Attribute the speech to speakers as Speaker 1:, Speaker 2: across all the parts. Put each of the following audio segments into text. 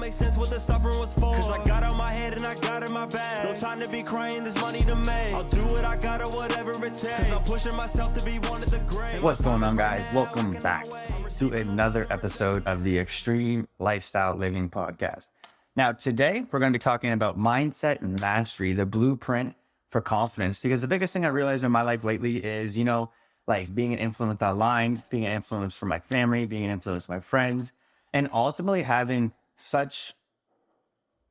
Speaker 1: make sense what the suffering was for. Cause I got out my head and I got in my bag. No time to be crying, there's money to make. I'll do what I gotta, whatever it takes. Cause I'm pushing myself to be one of the great.
Speaker 2: What's going on, guys? Welcome back to another episode of the Extreme Lifestyle Living Podcast. Now, today we're going to be talking about mindset and mastery, the blueprint for confidence. Because the biggest thing I realized in my life lately is, like being an influence online, being an influence for my family, being an influence for my friends, and ultimately having such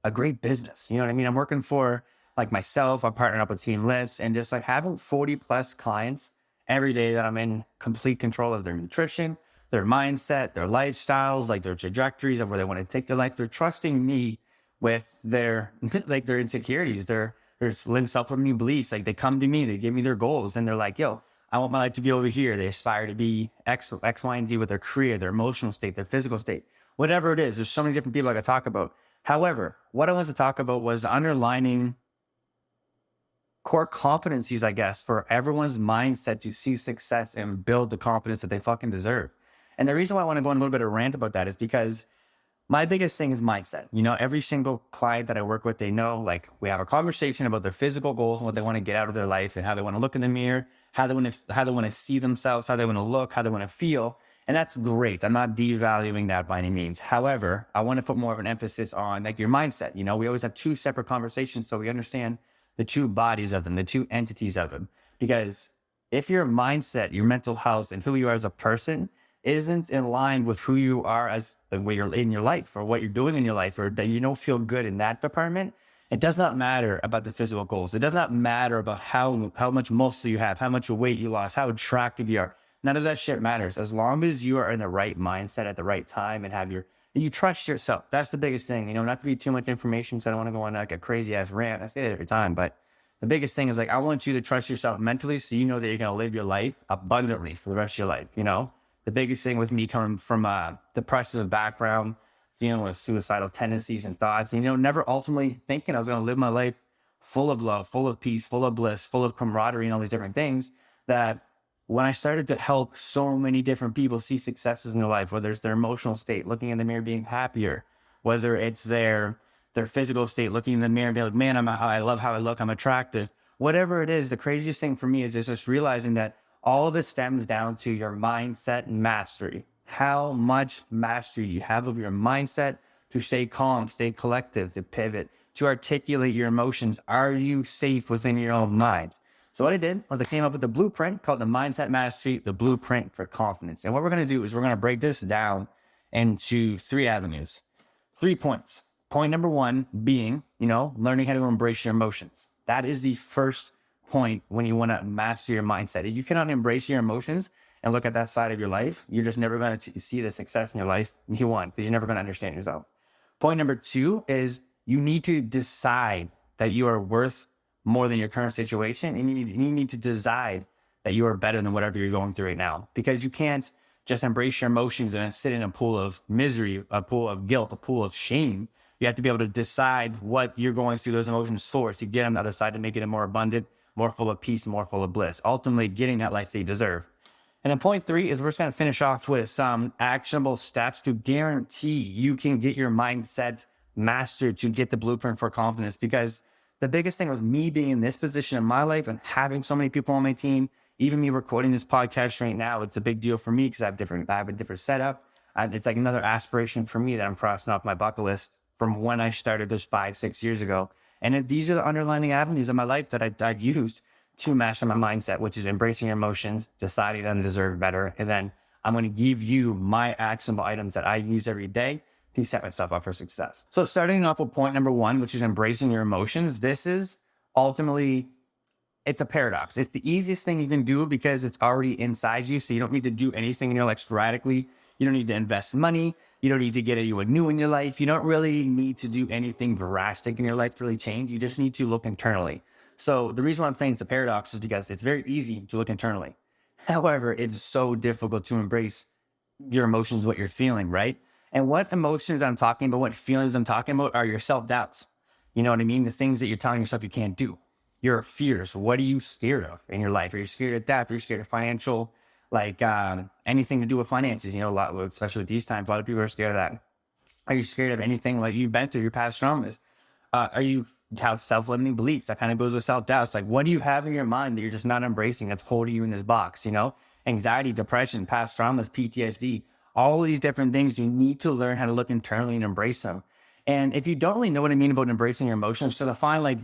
Speaker 2: a great business. You know what I mean? I'm working for like myself, I'm partnering up with Team List, and just like having 40 plus clients every day that I'm in complete control of their nutrition, their mindset, their lifestyles, like their trajectories of where they want to take their life. They're trusting me with their insecurities, their self-limiting beliefs. Like they come to me, they give me their goals, and they're like, yo, I want my life to be over here. They aspire to be X, Y, and Z with their career, their emotional state, their physical state, whatever it is. There's so many different people I could talk about. However, what I wanted to talk about was underlining core competencies, I guess, for everyone's mindset to see success and build the confidence that they fucking deserve. And the reason why I want to go on a little bit of a rant about that is because my biggest thing is mindset. Every single client that I work with, they know, like, we have a conversation about their physical goals and what they want to get out of their life and how they want to look in the mirror, how they want to see themselves, how they want to look, how they want to feel. And that's great. I'm not devaluing that by any means. However, I want to put more of an emphasis on like your mindset. We always have two separate conversations so we understand the two bodies of them, the two entities of them. Because if your mindset, your mental health, and who you are as a person isn't in line with who you are as the way you're in your life or what you're doing in your life, or that you don't feel good in that department, it does not matter about the physical goals. It does not matter about how much muscle you have, how much weight you lost, how attractive you are. None of that shit matters. As long as you are in the right mindset at the right time and you trust yourself. That's the biggest thing, not to be too much information. So I don't want to go on like a crazy ass rant. I say that every time, but the biggest thing is like, I want you to trust yourself mentally. So you know that you're going to live your life abundantly for the rest of your life. The biggest thing with me coming from a depressive background, dealing with suicidal tendencies and thoughts, never ultimately thinking I was going to live my life full of love, full of peace, full of bliss, full of camaraderie and all these different things, that when I started to help so many different people see successes in their life, whether it's their emotional state, looking in the mirror, being happier, whether it's their physical state, looking in the mirror and being like, man, I love how I look, I'm attractive, whatever it is, the craziest thing for me is just realizing that all of it stems down to your mindset and mastery. How much mastery you have of your mindset to stay calm, stay collective, to pivot, to articulate your emotions. Are you safe within your own mind? So what I did was I came up with a blueprint called the Mindset Mastery, the Blueprint for Confidence. And what we're going to do is we're going to break this down into 3 avenues, 3 points. Point number 1 being, learning how to embrace your emotions. That is the first point when you want to master your mindset. If you cannot embrace your emotions and look at that side of your life, you're just never going to see the success in your life you want, because you're never going to understand yourself. Point number 2 is you need to decide that you are worth more than your current situation, and you need to decide that you are better than whatever you're going through right now, because you can't just embrace your emotions and sit in a pool of misery, a pool of guilt, a pool of shame. You have to be able to decide what you're going through those emotions for, to get on the other side to make it a more abundant, more full of peace, more full of bliss, ultimately getting that life that you deserve. And then point 3 is we're just going to finish off with some actionable steps to guarantee you can get your mindset mastered to get the blueprint for confidence. Because the biggest thing with me being in this position in my life and having so many people on my team, even me recording this podcast right now, it's a big deal for me because I have a different setup. It's like another aspiration for me that I'm crossing off my bucket list from when I started this 5-6 years ago. And these are the underlying avenues of my life that I've used to master my mindset, which is embracing your emotions, deciding that I deserve better. And then I'm going to give you my actionable items that I use every day to set myself up for success. So starting off with point number 1, which is embracing your emotions. This is ultimately, it's a paradox. It's the easiest thing you can do because it's already inside you. So you don't need to do anything in your life sporadically. You don't need to invest money. You don't need to get anyone new in your life. You don't really need to do anything drastic in your life to really change. You just need to look internally. So the reason why I'm saying it's a paradox is because it's very easy to look internally. However, it's so difficult to embrace your emotions, what you're feeling, right? And what emotions I'm talking about, what feelings I'm talking about are your self-doubts. You know what I mean? The things that you're telling yourself you can't do. Your fears. What are you scared of in your life? Are you scared of death? Are you scared of financial, anything to do with finances? A lot, especially with these times, a lot of people are scared of that. Are you scared of anything like you've been through your past traumas? Are you have self-limiting beliefs? That kind of goes with self-doubt. It's like, what do you have in your mind that you're just not embracing that's holding you in this box? You know, anxiety, depression, past traumas, PTSD, all these different things. You need to learn how to look internally and embrace them. And if you don't really know what I mean about embracing your emotions, because I find like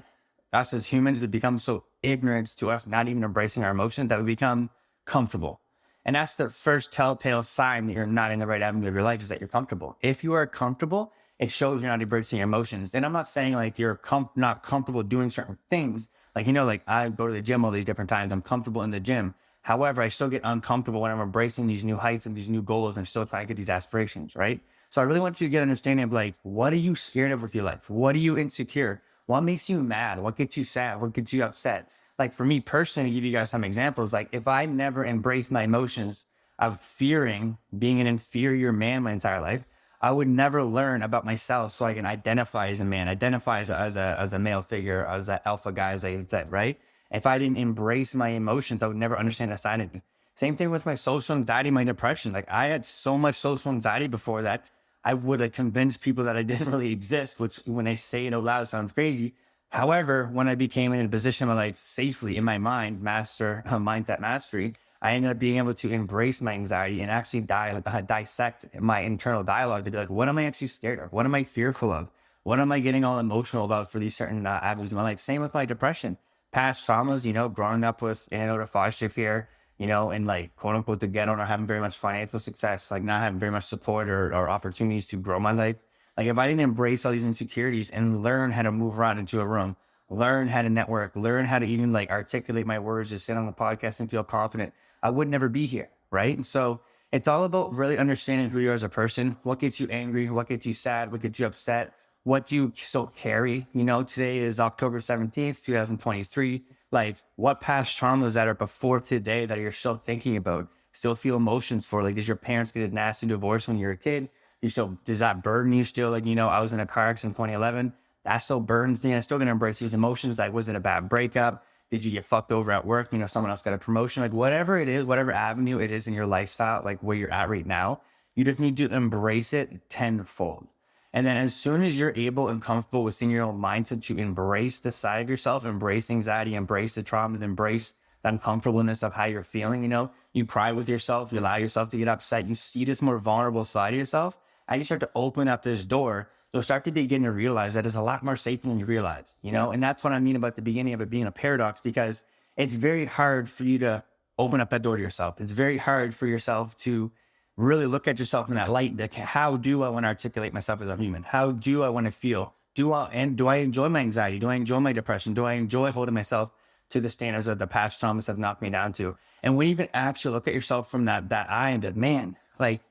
Speaker 2: us as humans would become so ignorant to us not even embracing our emotions that we become comfortable. And that's the first telltale sign that you're not in the right avenue of your life, is that you're comfortable. If you are comfortable, it shows you're not embracing your emotions. And I'm not saying like you're not comfortable doing certain things. Like, you know, like I go to the gym all these different times. I'm comfortable in the gym. However, I still get uncomfortable when I'm embracing these new heights and these new goals and still trying to get these aspirations, right? So I really want you to get an understanding of like, what are you scared of with your life? What are you insecure? What makes you mad? What gets you sad? What gets you upset? Like for me personally, to give you guys some examples, like if I never embraced my emotions of fearing being an inferior man my entire life, I would never learn about myself so I can identify as a man, identify as a male figure, as an alpha guy, as I said, right? If I didn't embrace my emotions, I would never understand that side of me. Same thing with my social anxiety, my depression. Like I had so much social anxiety before that I would have convinced people that I didn't really exist, which when I say it out loud sounds crazy. However, when I became in a position in my life safely in my mind, mindset mastery, I ended up being able to embrace my anxiety and actually dissect my internal dialogue to be like, what am I actually scared of? What am I fearful of? What am I getting all emotional about for these certain avenues of my life? Same with my depression, past traumas, you know, growing up with in and out of foster care, you know, and like quote unquote the ghetto, not having very much financial success, like not having very much support or opportunities to grow my life. Like if I didn't embrace all these insecurities and learn how to move around into a room, learn how to network, learn how to even like articulate my words, just sit on the podcast and feel confident, I would never be here, right? And so it's all about really understanding who you are as a person. What gets you angry? What gets you sad? What gets you upset? What do you still carry? You know, today is October 17th, 2023. Like what past traumas that are before today that you're still thinking about, still feel emotions for? Like, did your parents get a nasty divorce when you were a kid? Does that burden you still? Like, you know, I was in a car accident in 2011. That still burdens me. I'm still going to embrace these emotions. Like, was it a bad breakup? Did you get fucked over at work? You know, someone else got a promotion, like whatever it is, whatever avenue it is in your lifestyle, like where you're at right now, you just need to embrace it tenfold. And then as soon as you're able and comfortable within your own mindset to embrace the side of yourself, embrace the anxiety, embrace the traumas, embrace the uncomfortableness of how you're feeling, you know, you cry with yourself, you allow yourself to get upset, you see this more vulnerable side of yourself, and you start to open up this door, you'll start to begin to realize that it's a lot more safe than you realize, you know? And that's what I mean about the beginning of it being a paradox, because it's very hard for you to open up that door to yourself. It's very hard for yourself to really look at yourself in that light. Like, how do I want to articulate myself as a human? How do I want to feel? Do I enjoy my anxiety? Do I enjoy my depression? Do I enjoy holding myself to the standards that the past traumas have knocked me down to? And when you can actually look at yourself from that eye and that, man, like,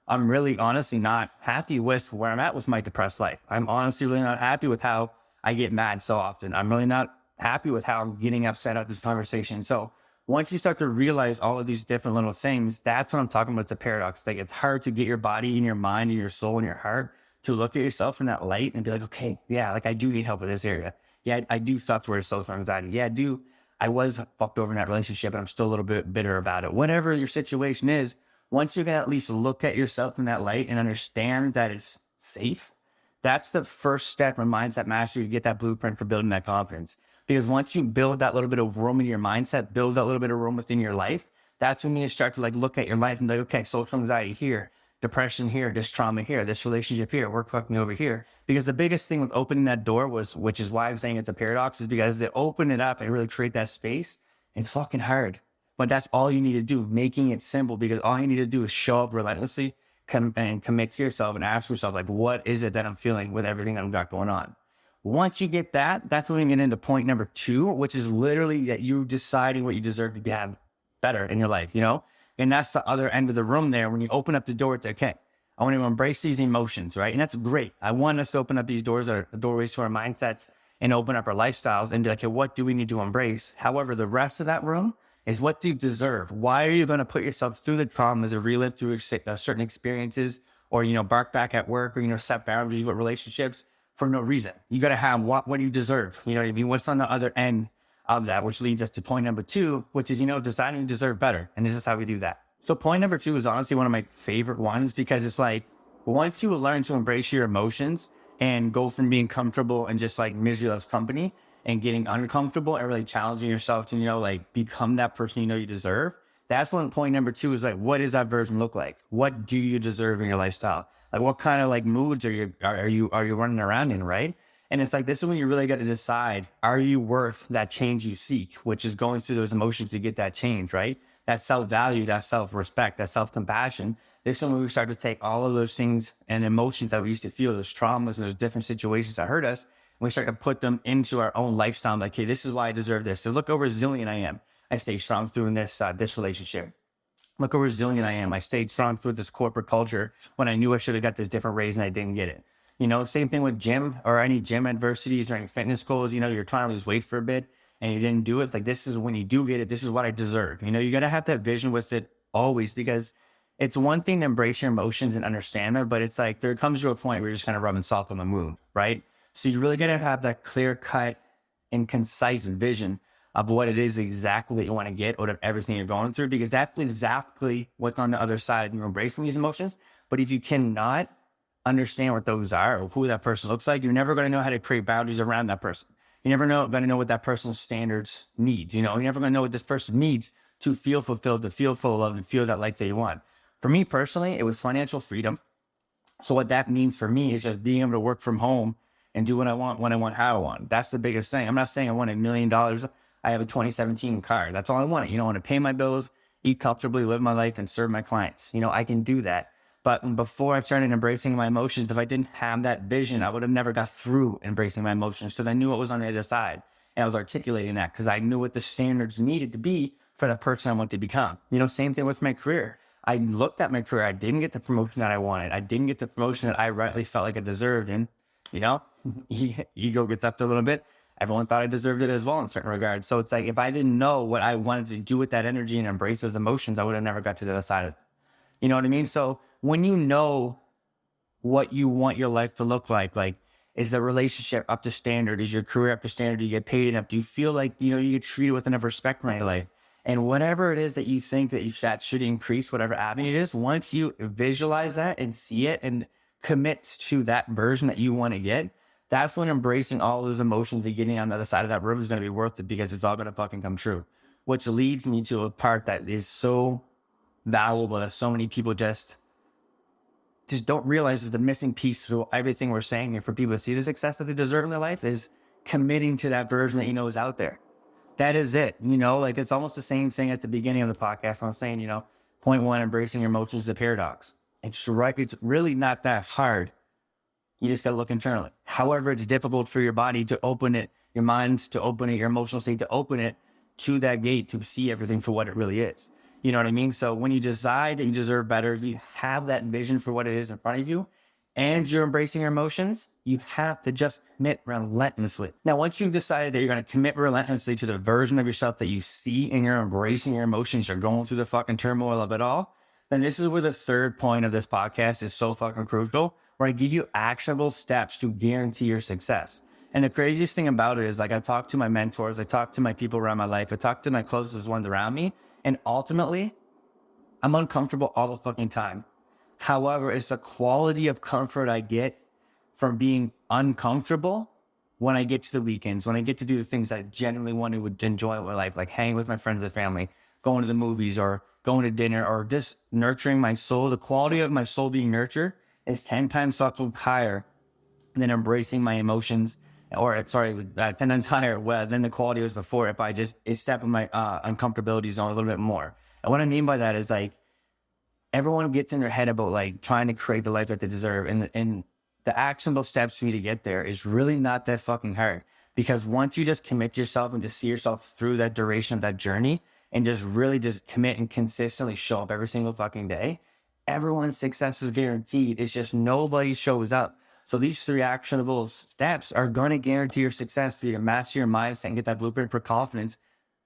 Speaker 2: I'm really honestly not happy with where I'm at with my depressed life. I'm honestly really not happy with how I get mad so often. I'm really not happy with how I'm getting upset at this conversation. So once you start to realize all of these different little things, that's what I'm talking about. It's a paradox. Like, it's hard to get your body and your mind and your soul and your heart to look at yourself in that light and be like, okay, yeah, like I do need help in this area. Yeah, I do suffer with social anxiety. Yeah, I was fucked over in that relationship and I'm still a little bit bitter about it. Whatever your situation is, once you can at least look at yourself in that light and understand that it's safe, that's the first step in mindset mastery to get that blueprint for building that confidence. Because once you build that little bit of room in your mindset, build that little bit of room within your life, that's when you start to like look at your life and be like, okay, social anxiety here, depression here, this trauma here, this relationship here, work fucked me over here. Because the biggest thing with opening that door which is why I'm saying it's a paradox, is because they open it up and really create that space. It's fucking hard. But that's all you need to do, making it simple, because all you need to do is show up relentlessly and commit to yourself and ask yourself, like, what is it that I'm feeling with everything that I've got going on? Once you get that, that's when you get into point number 2, which is literally that you deciding what you deserve to have better in your life, you know? And that's the other end of the room there. When you open up the door, it's okay, I want to embrace these emotions, right? And that's great. I want us to open up these doors, or doorways to our mindsets, and open up our lifestyles and be like, okay, what do we need to embrace? However, the rest of that room is, what do you deserve? Why are you going to put yourself through the traumas or relive through certain experiences, or, you know, bark back at work, or, you know, set boundaries with relationships for no reason? You got to have what do you deserve? You know what I mean? What's on the other end of that, which leads us to point number 2, which is, you know, deciding to deserve better. And this is how we do that. So point number 2 is honestly one of my favorite ones, because it's like, Once you learn to embrace your emotions and go from being comfortable and just like misery loves company and getting uncomfortable and really challenging yourself to, like become that person you deserve. That's when point number 2 is like, what does that version look like? What do you deserve in your lifestyle? Like what kind of like moods are you running around in, right? And it's like, this is when you really got to decide, are you worth that change you seek, which is going through those emotions to get that change, right? That self-value, that self-respect, that self-compassion. This is when we start to take all of those things and emotions that we used to feel, those traumas and those different situations that hurt us, and we start to put them into our own lifestyle. Like, hey, this is why I deserve this. So look how resilient I am. I stayed strong through this relationship. Look how resilient I am. I stayed strong through this corporate culture when I knew I should have got this different raise and I didn't get it. Same thing with gym or any gym adversities or any fitness goals. You're trying to lose weight for a bit and you didn't do it. Like, this is when you do get it. This is what I deserve. You got to have that vision with it always, because it's one thing to embrace your emotions and understand them, but it's like there comes to a point where you're just kind of rubbing salt on the wound, right? So you really got to have that clear cut and concise vision of what it is exactly that you want to get out of everything you're going through, because that's exactly what's on the other side. You're embracing these emotions. But if you cannot understand what those are or who that person looks like, you're never going to know how to create boundaries around that person. You're never going to know what that person's standards needs. You're never going to know what this person needs to feel fulfilled, to feel full of, and feel that life that you want. For me personally, it was financial freedom. So what that means for me is just being able to work from home and do what I want, when I want, how I want. That's the biggest thing. I'm not saying I want $1 million. I have a 2017 car. That's all I want. I want to pay my bills, eat comfortably, live my life, and serve my clients. I can do that. But before I started embracing my emotions, if I didn't have that vision, I would have never got through embracing my emotions, because I knew what was on the other side. And I was articulating that because I knew what the standards needed to be for the person I want to become. Same thing with my career. I looked at my career. I didn't get the promotion that I wanted. I didn't get the promotion that I rightly felt like I deserved. And, ego gets up a little bit. Everyone thought I deserved it as well in certain regards. So it's like, if I didn't know what I wanted to do with that energy and embrace those emotions, I would have never got to the other side of it. You know what I mean? So when you know what you want your life to look like, is the relationship up to standard? Is your career up to standard? Do you get paid enough? Do you feel like, you get treated with enough respect in your life? And whatever it is that you think that should increase, whatever avenue it is, once you visualize that and see it and commit to that version that you want to get, that's when embracing all those emotions and getting on the other side of that room is going to be worth it, because it's all going to fucking come true. Which leads me to a part that is so valuable that so many people just don't realize is the missing piece to everything we're saying here for people to see the success that they deserve in their life, is committing to that version that is out there. That is it. It's almost the same thing at the beginning of the podcast when I was saying, point 1, embracing your emotions is a paradox. It's right. It's really not that hard. You just got to look internally. However, it's difficult for your body to open it, your mind to open it, your emotional state to open it to that gate to see everything for what it really is. You know what I mean? So when you decide that you deserve better, you have that vision for what it is in front of you, and you're embracing your emotions, you have to just commit relentlessly. Now, once you've decided that you're going to commit relentlessly to the version of yourself that you see and you're embracing your emotions, you're going through the fucking turmoil of it all, then this is where the third point of this podcast is so fucking crucial, where I give you actionable steps to guarantee your success. And the craziest thing about it is, I talk to my mentors, I talk to my people around my life, I talk to my closest ones around me, and ultimately, I'm uncomfortable all the fucking time. However, it's the quality of comfort I get from being uncomfortable when I get to the weekends, when I get to do the things I genuinely want to enjoy in my life, like hanging with my friends and family, going to the movies or going to dinner, or just nurturing my soul. The quality of my soul being nurtured is 10 times fucking higher than embracing my emotions, 10 times higher than the quality was before if I just step in my uncomfortability zone a little bit more. And what I mean by that is, everyone gets in their head about trying to create the life that they deserve. And the actionable steps for you to get there is really not that fucking hard, because once you just commit yourself and just see yourself through that duration of that journey and just really just commit and consistently show up every single fucking day, everyone's success is guaranteed. It's just nobody shows up. So these 3 actionable steps are going to guarantee your success for you to master your mindset and get that blueprint for confidence,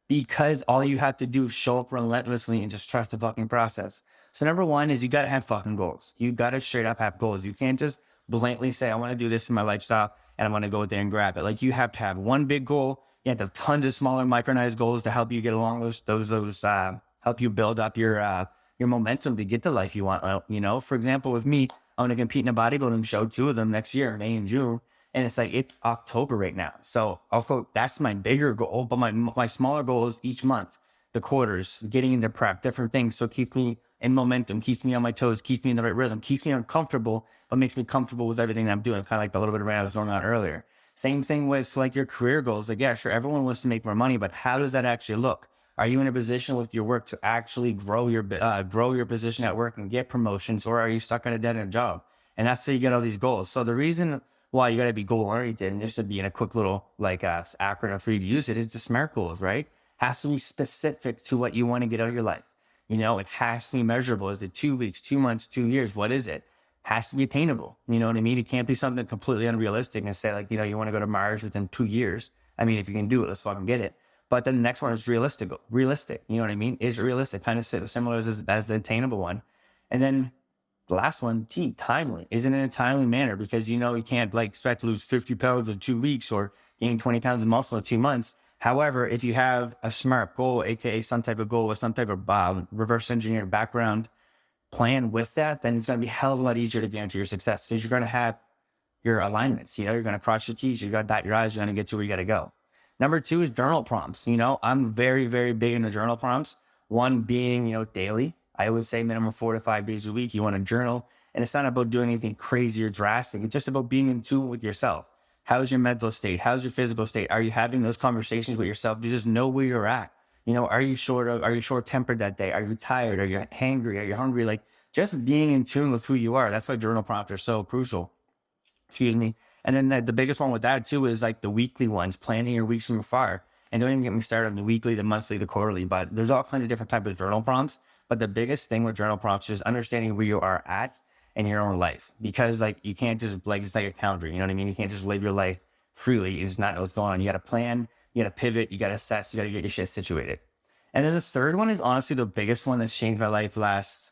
Speaker 2: because all you have to do is show up relentlessly and just trust the fucking process. So number 1 is you got to have fucking goals. You got to straight up have goals. You can't just blatantly say, I want to do this in my lifestyle and I'm going to go there and grab it. You have to have one big goal. You have to have tons of smaller micronized goals to help you get along those help you build up your momentum to get the life you want. For example, with me, I want to compete in a bodybuilding show, 2 of them next year, May and June. And it's like, it's October right now. So also that's my bigger goal, but my smaller goal is each month, the quarters, getting into prep, different things. So it keeps me in momentum, keeps me on my toes, keeps me in the right rhythm, keeps me uncomfortable, but makes me comfortable with everything that I'm doing. Kind of like the little bit of rant I was going on earlier. Same thing with like your career goals. Like, yeah, sure, everyone wants to make more money, but how does that actually look? Are you in a position with your work to actually grow your position at work and get promotions, or are you stuck in a dead end job? And that's how you get all these goals. So the reason why you got to be goal oriented, and just to be in a quick little like acronym for you to use it, it's the SMART goals, right? Has to be specific to what you want to get out of your life. You know, it has to be measurable. Is it 2 weeks, 2 months, 2 years? What is it? Has to be attainable. You know what I mean? It can't be something completely unrealistic and say like, you know, you want to go to Mars within 2 years. I mean, if you can do it, let's fucking get it. But then the next one is realistic. You know what I mean? Is it realistic? Kind of similar as the attainable one. And then the last one, timely. Is it in a timely manner? Because, you know, you can't like expect to lose 50 pounds in 2 weeks or gain 20 pounds of muscle in 2 months. However, if you have a SMART goal, aka some type of goal with some type of reverse engineered background plan with that, then it's going to be a hell of a lot easier to guarantee your success, because you're going to have your alignments. You know, you're going to cross your T's, you're going to dot your I's, you're going to get to where you got to go. Number 2 is journal prompts. You know, I'm very, very big into journal prompts. One being, you know, daily. I always say minimum 4 to 5 days a week, you want to journal. And it's not about doing anything crazy or drastic. It's just about being in tune with yourself. How's your mental state? How's your physical state? Are you having those conversations with yourself to just know where you're at? You know, are you short-tempered that day? Are you tired? Are you hangry? Are you hungry? Like, just being in tune with who you are. That's why journal prompts are so crucial. Excuse me. And then the biggest one with that too is like the weekly ones, planning your weeks from afar. And don't even get me started on the weekly, the monthly, the quarterly, but there's all kinds of different types of journal prompts. But the biggest thing with journal prompts is understanding where you are at in your own life. Because like, you can't just like, it's like a calendar, you know what I mean? You can't just live your life freely. It's not what's going on. You got to plan, you got to pivot, you got to assess, you got to get your shit situated. And then the third one is honestly the biggest one that's changed my life last,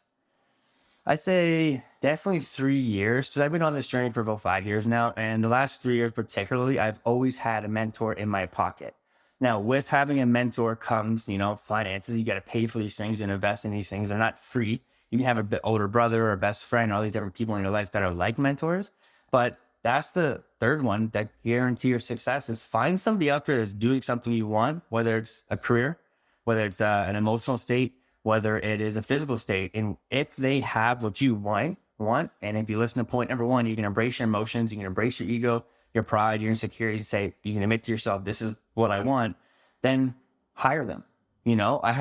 Speaker 2: I'd say definitely 3 years, because I've been on this journey for about 5 years now. And the last 3 years particularly, I've always had a mentor in my pocket. Now, with having a mentor comes, you know, finances. You got to pay for these things and invest in these things. They're not free. You can have a bit older brother or a best friend, all these different people in your life that are like mentors. But that's the third one that guarantee your success, is find somebody out there that's doing something you want, whether it's a career, whether it's an emotional state, whether it is a physical state. And if they have what you want, and if you listen to point number 1, you can embrace your emotions, you can embrace your ego, your pride, your insecurities, say, you can admit to yourself, this is what I want, then hire them. You know, I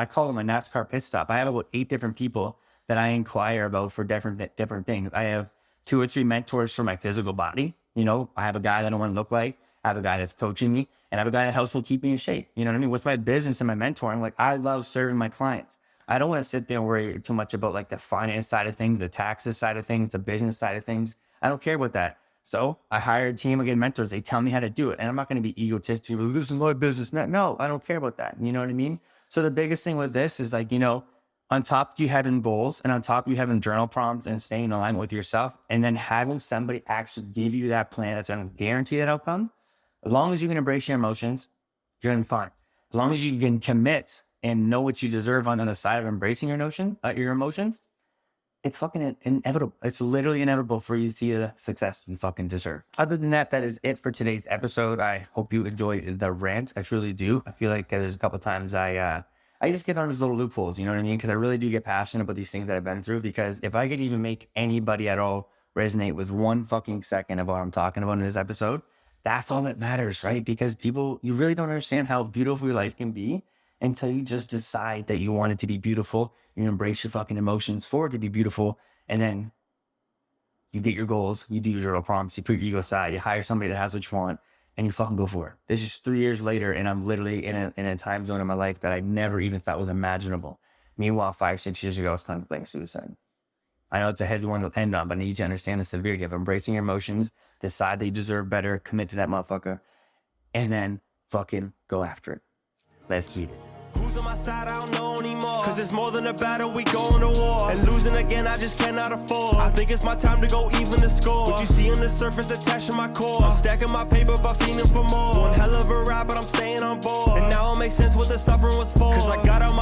Speaker 2: call them a NASCAR pit stop. I have about 8 different people that I inquire about for different things. I have 2 or 3 mentors for my physical body. You know, I have a guy that I want to look like. I have a guy that's coaching me, and I have a guy that helps me keep me in shape. You know what I mean? With my business and my mentoring, like, I love serving my clients. I don't want to sit there and worry too much about like the finance side of things, the taxes side of things, the business side of things. I don't care about that. So I hire a team, I get mentors. They tell me how to do it. And I'm not going to be egotistic. This is my business. No, I don't care about that. You know what I mean? So the biggest thing with this is like, you know, on top of you having goals, and on top of you having journal prompts and staying in alignment with yourself, and then having somebody actually give you that plan that's going to guarantee that outcome. As long as you can embrace your emotions, you're going to be fine. As long as you can commit and know what you deserve on the other side of embracing your emotions, it's fucking inevitable. It's literally inevitable for you to see the success you fucking deserve. Other than that, that is it for today's episode. I hope you enjoyed the rant. I truly do. I feel like there's a couple times I just get on these little loopholes, you know what I mean? Because I really do get passionate about these things that I've been through. Because if I could even make anybody at all resonate with 1 fucking second of what I'm talking about in this episode, that's all that matters, right? Because you really don't understand how beautiful your life can be until you just decide that you want it to be beautiful. You embrace your fucking emotions for it to be beautiful. And then you get your goals, you do your journal prompts, you put your ego aside, you hire somebody that has what you want, and you fucking go for it. This is 3 years later, and I'm literally in a time zone in my life that I never even thought was imaginable. Meanwhile, 5-6 years ago, I was contemplating suicide. I know it's a heavy one to end on, but I need you to understand the severity of embracing your emotions, decide that you deserve better, commit to that motherfucker, and then fucking go after it. Let's beat it.
Speaker 1: Who's on my side, I don't know anymore. Cause it's more than a battle, we going to war. And losing again, I just cannot afford. I think it's my time to go even the score. What you see on the surface attached to my core. I'm stacking my paper, but feeling for more. One hell of a ride, but I'm staying on board. And now it makes sense what the suffering was for. Cause I got out my